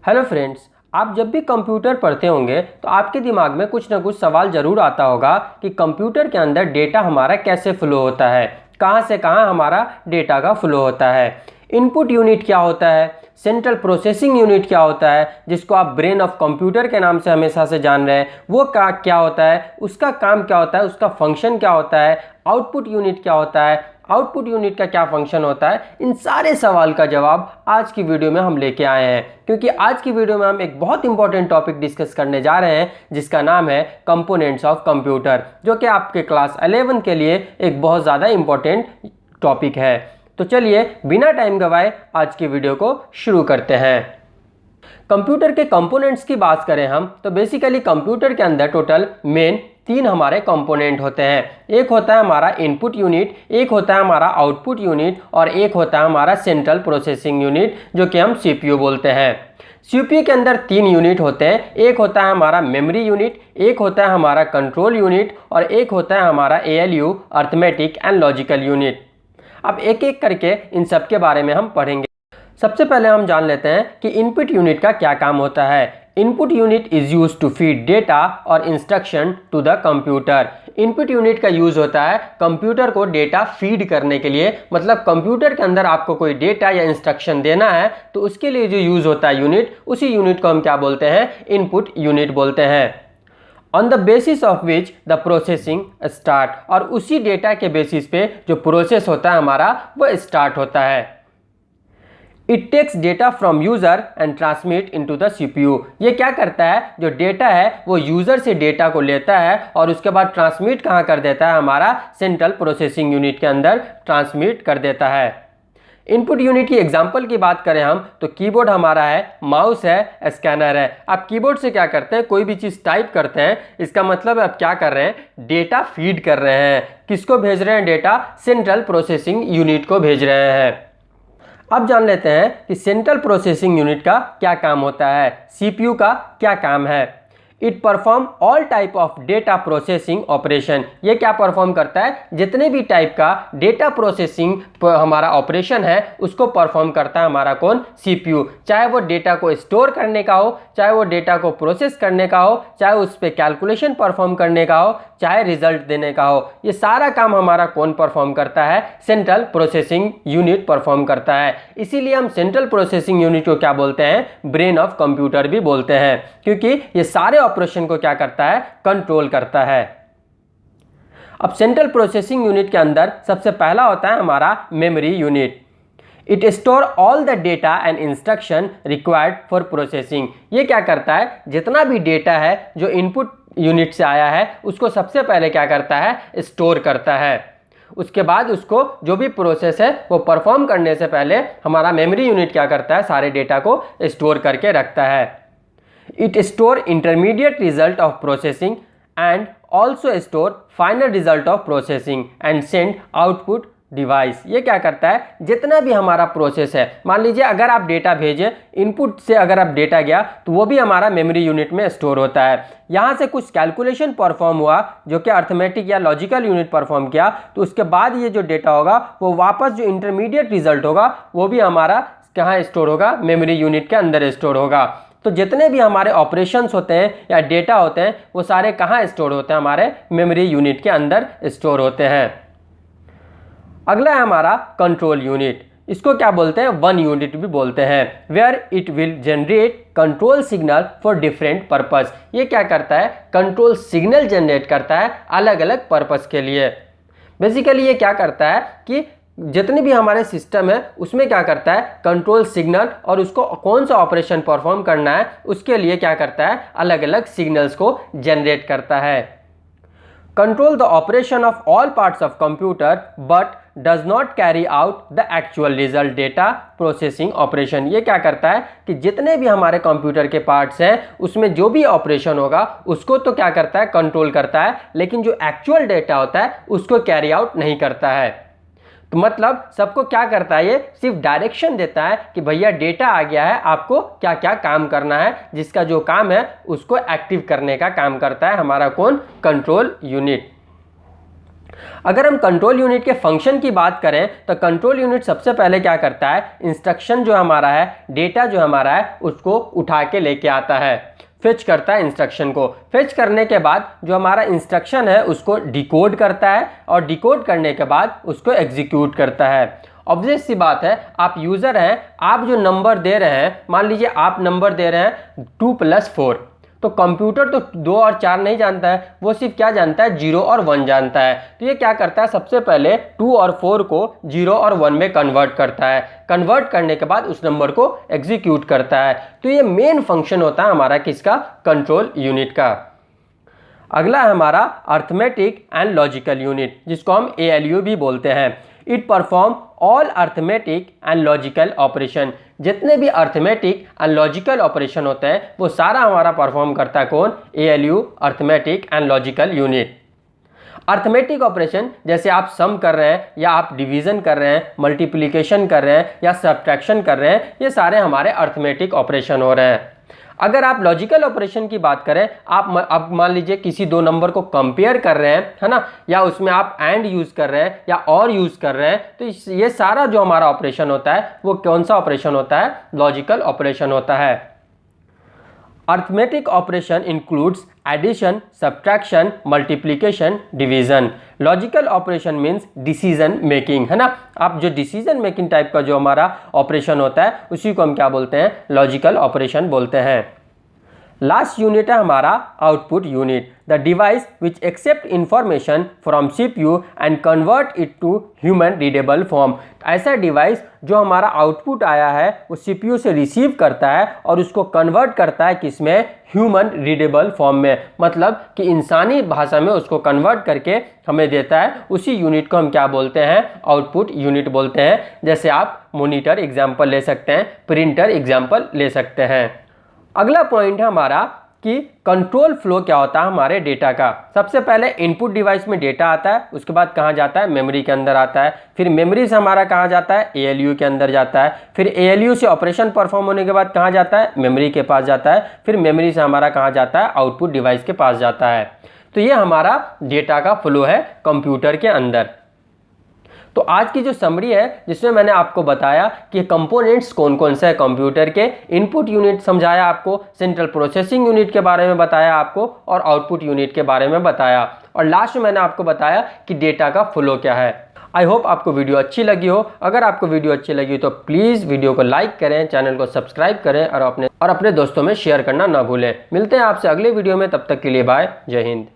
Hello friends, आप जब भी कंप्यूटर पढ़ते होंगे तो आपके दिमाग में कुछ ना कुछ सवाल ज़रूर आता होगा कि कंप्यूटर के अंदर डेटा हमारा कैसे फ्लो होता है, कहाँ से कहाँ हमारा डेटा का फ्लो होता है। इनपुट यूनिट क्या होता है, सेंट्रल प्रोसेसिंग यूनिट क्या होता है जिसको आप ब्रेन ऑफ कंप्यूटर के नाम से हमेशा से जान रहे हैं, वो क्या होता है, उसका काम क्या होता है, उसका फंक्शन क्या होता है, आउटपुट यूनिट क्या होता है, आउटपुट यूनिट का क्या फंक्शन होता है। इन सारे सवाल का जवाब आज की वीडियो में हम लेके आए हैं, क्योंकि आज की वीडियो में हम एक बहुत इंपॉर्टेंट टॉपिक डिस्कस करने जा रहे हैं जिसका नाम है कंपोनेंट्स ऑफ कंप्यूटर, जो कि आपके क्लास 11 के लिए एक बहुत ज़्यादा इंपॉर्टेंट टॉपिक है। तो चलिए बिना टाइम गवाए आज की वीडियो को शुरू करते हैं। कंप्यूटर के कंपोनेंट्स की बात करें हम तो बेसिकली कंप्यूटर के अंदर टोटल मेन 3 हमारे कंपोनेंट होते हैं। एक होता है हमारा इनपुट यूनिट, एक होता है हमारा आउटपुट यूनिट और एक होता है हमारा सेंट्रल प्रोसेसिंग यूनिट, जो कि हम सीपीयू बोलते हैं। सीपीयू के अंदर 3 यूनिट होते हैं। एक होता है हमारा मेमोरी यूनिट, एक होता है हमारा कंट्रोल यूनिट और एक होता है हमारा ALU arithmetic and logical unit. अब एक एक करके इन सब के बारे में हम पढ़ेंगे। सबसे पहले हम जान लेते हैं कि इनपुट यूनिट का क्या काम होता है। Input unit is use to feed data और instruction to the computer. Input unit का यूज होता है कंप्यूटर को डेटा फीड करने के लिए, मतलब कंप्यूटर के अंदर आपको कोई डेटा या इंस्ट्रक्शन देना है तो उसके लिए जो यूज होता है यूनिट, उसी यूनिट को हम क्या बोलते हैं, इनपुट यूनिट बोलते हैं। On the basis of which the processing start, और उसी डेटा के बेसिस पे जो प्रोसेस होता है हमारा वो स्टार्ट होता है। It takes data from user and transmit into the CPU. ये क्या करता है, जो डेटा है वो यूजर से डेटा को लेता है और उसके बाद ट्रांसमिट कहाँ कर देता है, हमारा सेंट्रल प्रोसेसिंग यूनिट के अंदर ट्रांसमिट कर देता है। इनपुट यूनिट की एग्जांपल की बात करें हम तो कीबोर्ड हमारा है, माउस है, स्कैनर है। आप कीबोर्ड से क्या करते हैं, कोई भी चीज़ टाइप करते हैं, इसका मतलब आप क्या कर रहे हैं, डेटा फीड कर रहे हैं। किसको भेज रहे हैं डेटा, सेंट्रल प्रोसेसिंग यूनिट को भेज रहे हैं। अब जान लेते हैं कि सेंट्रल प्रोसेसिंग यूनिट का क्या काम होता है, सीपीयू का क्या काम है। It perform all type of data processing operation. ये क्या परफॉर्म करता है, जितने भी टाइप का डेटा प्रोसेसिंग हमारा ऑपरेशन है उसको परफॉर्म करता है हमारा कौन, सीपीयू। चाहे वो डेटा को स्टोर करने का हो, चाहे वो डेटा को प्रोसेस करने का हो, चाहे उस पर कैलकुलेशन परफॉर्म करने का हो, चाहे रिजल्ट देने का हो, ये सारा काम हमारा कौन परफॉर्म करता है, सेंट्रल प्रोसेसिंग यूनिट परफॉर्म करता है। इसीलिए हम सेंट्रल प्रोसेसिंग यूनिट को क्या बोलते हैं, ब्रेन ऑफ कंप्यूटर भी बोलते हैं, क्योंकि ये सारे ऑपरेशन को क्या करता है, कंट्रोल करता है। अब सेंट्रल प्रोसेसिंग यूनिट के अंदर सबसे पहला होता है हमारा memory unit. It store all the data and instruction required for processing. ये क्या करता है, जितना भी डेटा है जो इनपुट यूनिट से आया है उसको सबसे पहले क्या करता है, स्टोर करता है। उसके बाद उसको जो भी प्रोसेस है वो परफॉर्म करने से पहले हमारा मेमोरी यूनिट क्या करता है, सारे डेटा को स्टोर करके रखता है। It store intermediate result of processing and also store final result of processing and send output device. ये क्या करता है, जितना भी हमारा प्रोसेस है, मान लीजिए अगर आप डेटा भेजें, इनपुट से अगर आप डेटा गया तो वो भी हमारा मेमोरी यूनिट में स्टोर होता है। यहाँ से कुछ कैलकुलेशन परफॉर्म हुआ जो कि अर्थमेटिक या लॉजिकल यूनिट परफॉर्म किया, तो उसके बाद ये जो डेटा होगा वो वापस जो इंटरमीडिएट रिजल्ट होगा वो भी हमारा कहाँ स्टोर होगा, मेमोरी यूनिट के अंदर स्टोर होगा। तो जितने भी हमारे ऑपरेशंस होते हैं या डेटा होते हैं वो सारे कहाँ स्टोर होते हैं, हमारे मेमोरी यूनिट के अंदर स्टोर होते हैं। अगला है हमारा कंट्रोल यूनिट। इसको क्या बोलते हैं, वन यूनिट भी बोलते हैं। Where it will generate control signal for different purpose. ये क्या करता है, कंट्रोल सिग्नल जनरेट करता है अलग अलग पर्पस के लिए। बेसिकली ये क्या करता है कि जितने भी हमारे सिस्टम है उसमें क्या करता है, कंट्रोल सिग्नल, और उसको कौन सा ऑपरेशन परफॉर्म करना है उसके लिए क्या करता है, अलग अलग सिग्नल्स को जनरेट करता है। Control the operation of all parts of computer but does not carry out the actual result data processing operation. ये क्या करता है कि जितने भी हमारे कंप्यूटर के पार्ट्स हैं उसमें जो भी ऑपरेशन होगा उसको तो क्या करता है, कंट्रोल करता है, लेकिन जो एक्चुअल डेटा होता है उसको कैरी आउट नहीं करता है। तो मतलब सबको क्या करता है, ये सिर्फ डायरेक्शन देता है कि भैया डेटा आ गया है, आपको क्या क्या काम करना है, जिसका जो काम है उसको एक्टिव करने का काम करता है हमारा कौन, कंट्रोल यूनिट। अगर हम कंट्रोल यूनिट के फंक्शन की बात करें तो कंट्रोल यूनिट सबसे पहले क्या करता है, इंस्ट्रक्शन जो हमारा है, डेटा जो हमारा है, उसको उठा के लेके आता है, फेच करता है इंस्ट्रक्शन को। फेच करने के बाद जो हमारा इंस्ट्रक्शन है उसको डिकोड करता है और डिकोड करने के बाद उसको एग्जीक्यूट करता है। ऑब्वियस सी बात है, आप यूज़र हैं, आप जो नंबर दे रहे हैं, मान लीजिए आप नंबर दे रहे हैं 2+4, तो कंप्यूटर तो 2 और 4 नहीं जानता है, वो सिर्फ क्या जानता है, 0 और 1 जानता है। तो ये क्या करता है, सबसे पहले 2 और 4 को 0 और 1 में कन्वर्ट करता है। कन्वर्ट करने के बाद उस नंबर को एग्जीक्यूट करता है। तो ये मेन फंक्शन होता है हमारा किसका, कंट्रोल यूनिट का। अगला है हमारा अर्थमेटिक एंड लॉजिकल यूनिट, जिसको हम ALU भी बोलते हैं। It perform all arithmetic and logical operation. जितने भी अर्थमेटिक एंड लॉजिकल ऑपरेशन होते हैं वो सारा हमारा परफॉर्म करता है कौन, ALU, arithmetic and logical unit. Arithmetic operation जैसे आप सम कर रहे हैं या आप डिवीजन कर रहे हैं, मल्टीप्लिकेशन कर रहे हैं या सब्ट्रैक्शन कर रहे हैं, ये सारे हमारे अर्थमेटिक ऑपरेशन हो रहे हैं। अगर आप लॉजिकल ऑपरेशन की बात करें, आप मान लीजिए किसी दो नंबर को कंपेयर कर रहे हैं, है ना, या उसमें आप एंड यूज कर रहे हैं या और यूज कर रहे हैं, तो ये सारा जो हमारा ऑपरेशन होता है वो कौन सा ऑपरेशन होता है, लॉजिकल ऑपरेशन होता है। Arithmetic operation includes addition, subtraction, multiplication, division. Logical operation means decision making, है ना। आप जो डिसीजन मेकिंग टाइप का जो हमारा ऑपरेशन होता है उसी को हम क्या बोलते हैं, लॉजिकल ऑपरेशन बोलते हैं। लास्ट यूनिट है हमारा output unit, the device which accept information from CPU and convert it to human readable form. ऐसा डिवाइस जो हमारा आउटपुट आया है वो CPU से रिसीव करता है और उसको कन्वर्ट करता है किसमें, ह्यूमन रीडेबल फॉर्म में, मतलब कि इंसानी भाषा में उसको कन्वर्ट करके हमें देता है। उसी यूनिट को हम क्या बोलते हैं, आउटपुट यूनिट बोलते हैं। जैसे आप मॉनिटर एग्जाम्पल ले सकते हैं, प्रिंटर एग्जाम्पल ले सकते हैं। अगला पॉइंट है हमारा कि कंट्रोल फ्लो क्या होता है हमारे डेटा का। सबसे पहले इनपुट डिवाइस में डेटा आता है, उसके बाद कहाँ जाता है, मेमोरी के अंदर आता है, फिर मेमोरी से हमारा कहाँ जाता है, ALU के अंदर जाता है, फिर ALU से ऑपरेशन परफॉर्म होने के बाद कहाँ जाता है, मेमोरी के पास जाता है, फिर मेमोरी से हमारा कहाँ जाता है, आउटपुट डिवाइस के पास जाता है। तो ये हमारा डेटा का फ्लो है कंप्यूटर के अंदर। तो आज की जो समरी है जिसमें मैंने आपको बताया कि कंपोनेंट्स कौन कौन से हैं कंप्यूटर के, इनपुट यूनिट समझाया आपको, सेंट्रल प्रोसेसिंग यूनिट के बारे में बताया आपको, और आउटपुट यूनिट के बारे में बताया, और लास्ट में मैंने आपको बताया कि डेटा का फ्लो क्या है। आई होप आपको वीडियो अच्छी लगी हो। अगर आपको वीडियो अच्छी लगी तो प्लीज़ वीडियो को लाइक करें, चैनल को सब्सक्राइब करें और अपने दोस्तों में शेयर करना ना भूलें। मिलते हैं आपसे अगले वीडियो में, तब तक के लिए बाय, जय हिंद।